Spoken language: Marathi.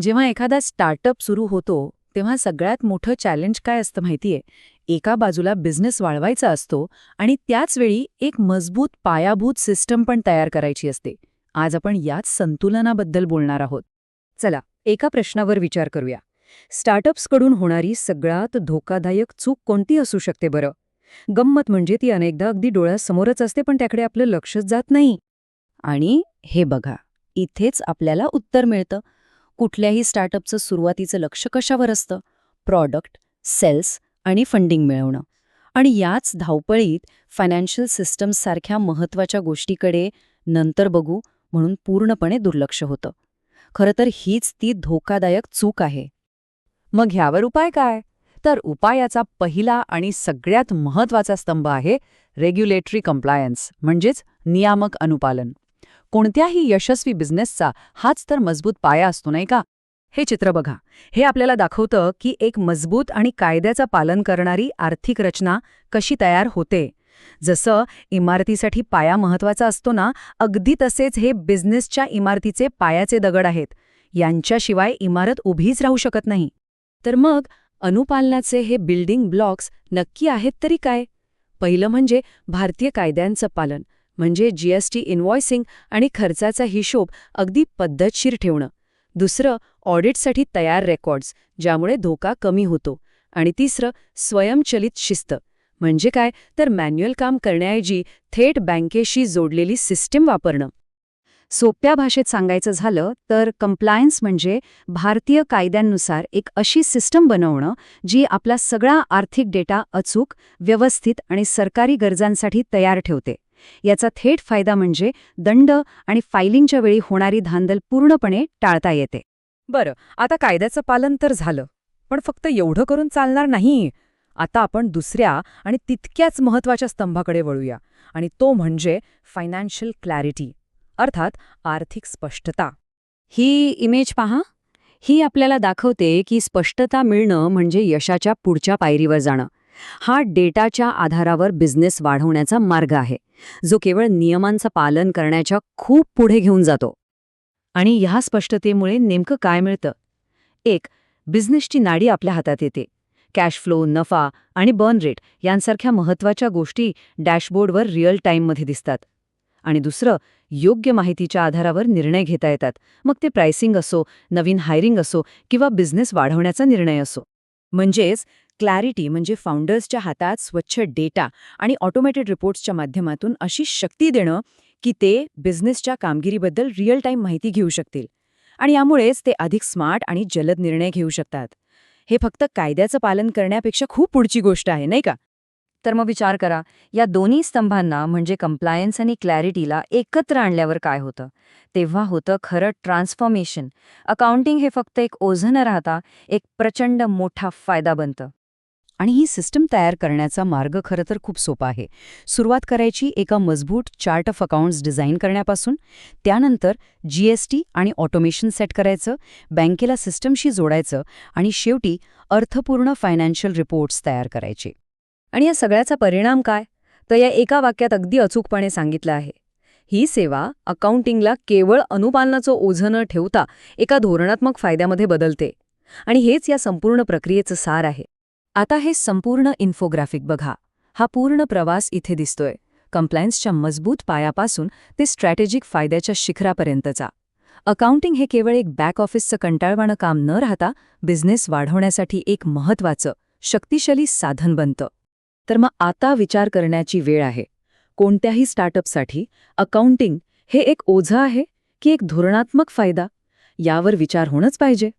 जेव्हा एखादा स्टार्टअप सुरू होतो तेव्हा सगळ्यात मोठं चॅलेंज काय असतं माहितीये? एका बाजूला बिझनेस वाढवायचा असतो आणि त्याचवेळी एक मजबूत पायाभूत सिस्टम पण तयार करायची असते. आज आपण याच संतुलनाबद्दल बोलणार आहोत. चला, एका प्रश्नावर विचार करूया. स्टार्टअप्सकडून होणारी सगळ्यात धोकादायक चूक कोणती असू शकते बरं? गंमत म्हणजे ती अनेकदा अगदी डोळ्यासमोरच असते पण त्याकडे आपलं लक्षच जात नाही. आणि हे बघा, इथेच आपल्याला उत्तर मिळतं. कुठल्याही स्टार्टअपचं सुरुवातीचं लक्ष कशावर असतं? प्रॉडक्ट, सेल्स आणि फंडिंग मिळवणं. आणि याच धावपळीत फायनान्शियल सिस्टम्ससारख्या महत्त्वाच्या गोष्टीकडे नंतर बघू म्हणून पूर्णपणे दुर्लक्ष होतं. खरं तर हीच ती धोकादायक चूक आहे. मग ह्यावर उपाय काय? तर उपायाचा पहिला आणि सगळ्यात महत्त्वाचा स्तंभ आहे रेग्युलेटरी कंप्लायन्स, म्हणजेच नियामक अनुपालन. कोणत्याही यशस्वी बिझनेसचा हाच तर मजबूत पाया असतो, नाही का? हे चित्र बघा. हे आपल्याला दाखवतं की एक मजबूत आणि कायद्याचं पालन करणारी आर्थिक रचना कशी तयार होते. जसं इमारतीसाठी पाया महत्वाचा असतो ना, अगदी तसेच हे बिझनेसच्या इमारतीचे पायाचे दगड आहेत. यांच्याशिवाय इमारत उभीच राहू शकत नाही. तर मग अनुपालनाचे हे बिल्डिंग ब्लॉक्स नक्की आहेत तरी काय? पहिलं म्हणजे भारतीय कायद्यांचं पालन, म्हणजे जीएसटी इनव्हॉइसिंग आणि खर्चाचा हिशोब अगदी पद्धतशीर ठेवणं. दुसरं, ऑडिटसाठी तयार रेकॉर्ड्स, ज्यामुळे धोका कमी होतो. आणि तिसरं, स्वयंचलित शिस्त. म्हणजे काय? तर मॅन्युअल काम करण्याऐवजी थेट बँकेशी जोडलेली सिस्टीम वापरणं. सोप्या भाषेत सांगायचं झालं तर कंप्लायन्स म्हणजे भारतीय कायद्यांनुसार एक अशी सिस्टम बनवणं जी आपला सगळा आर्थिक डेटा अचूक, व्यवस्थित आणि सरकारी गरजांसाठी तयार ठेवते. याचा थेट फायदा म्हणजे दंड आणि फायलिंगच्या वेळी होणारी धांदल पूर्णपणे टाळता येते. बरं, आता कायद्याचं पालन तर झालं, पण फक्त एवढं करून चालणार नाही. आता आपण दुसऱ्या आणि तितक्याच महत्त्वाच्या स्तंभाकडे वळूया, आणि तो म्हणजे फायनान्शियल क्लॅरिटी, अर्थात आर्थिक स्पष्टता. ही इमेज पहा. ही आपल्याला दाखवते की स्पष्टता मिळणं म्हणजे यशाच्या पुढच्या पायरीवर जाणं. हा डेटाच्या आधारावर बिझनेस वाढवण्याचा मार्ग आहे, जो केवळ नियमांचं पालन करण्याच्या खूप पुढे घेऊन जातो. आणि ह्या स्पष्टतेमुळे नेमकं काय मिळतं? एक, बिझनेसची नाडी आपल्या हातात येते. कॅश फ्लो, नफा आणि बर्न रेट यांसारख्या महत्त्वाच्या गोष्टी डॅशबोर्डवर रिअल टाईममध्ये दिसतात. आणि दुसरं, योग्य माहितीच्या आधारावर निर्णय घेता येतात, मग ते प्राइसिंग असो, नवीन हायरिंग असो किंवा बिझनेस वाढवण्याचा निर्णय असो. म्हणजेच क्लॅरिटी म्हणजे फाउंडर्सच्या हातात स्वच्छ डेटा आणि ऑटोमेटेड रिपोर्ट्सच्या माध्यमातून अशी शक्ती देणं की ते बिझनेसच्या कामगिरीबद्दल रिअल टाईम माहिती घेऊ शकतील. आणि यामुळेच ते अधिक स्मार्ट आणि जलद निर्णय घेऊ शकतात. हे फक्त कायद्याचं पालन करण्यापेक्षा खूप पुढची गोष्ट आहे, नाही का? तर मग विचार करा, या दोन्ही स्तंभांना म्हणजे कंप्लायन्स आणि क्लॅरिटीला एकत्र आणल्यावर काय होतं? तेव्हा होतं खरं ट्रान्सफॉर्मेशन. अकाउंटिंग हे फक्त एक ओझं न राहता एक प्रचंड मोठा फायदा बनतं. आणि ही सिस्टम तयार करण्याचा मार्ग खरं तर खूप सोपा आहे. सुरुवात करायची एका मजबूत चार्ट ऑफ अकाउंट्स डिझाईन करण्यापासून. त्यानंतर जीएसटी आणि ऑटोमेशन सेट करायचं, बँकेला सिस्टमशी जोडायचं आणि शेवटी अर्थपूर्ण फायनान्शियल रिपोर्ट्स तयार करायचे. आणि या सगळ्याचा परिणाम काय? तर या एका वाक्यात अगदी अचूकपणे सांगितलं आहे. ही सेवा अकाउंटिंगला केवळ अनुपालनाचं ओझं न ठेवता एका धोरणात्मक फायद्यामध्ये बदलते. आणि हेच या संपूर्ण प्रक्रियेचं सार आहे. आता हे संपूर्ण इन्फोग्राफिक बघा. हा पूर्ण प्रवास इथे दिसतोय, कंप्लायन्सच्या मजबूत पायापासून ते स्ट्रॅटेजिक फायद्याच्या शिखरापर्यंतचा. अकाउंटिंग हे केवळ एक बॅक ऑफिसचं कंटाळवाणं काम न राहता बिझनेस वाढवण्यासाठी एक महत्त्वाचं, शक्तिशाली साधन बनतं. तर मग आता विचार करण्याची वेळ आहे. कोणत्याही स्टार्टअपसाठी अकाउंटिंग हे एक ओझं आहे की एक धोरणात्मक फायदा? यावर विचार होणंच पाहिजे.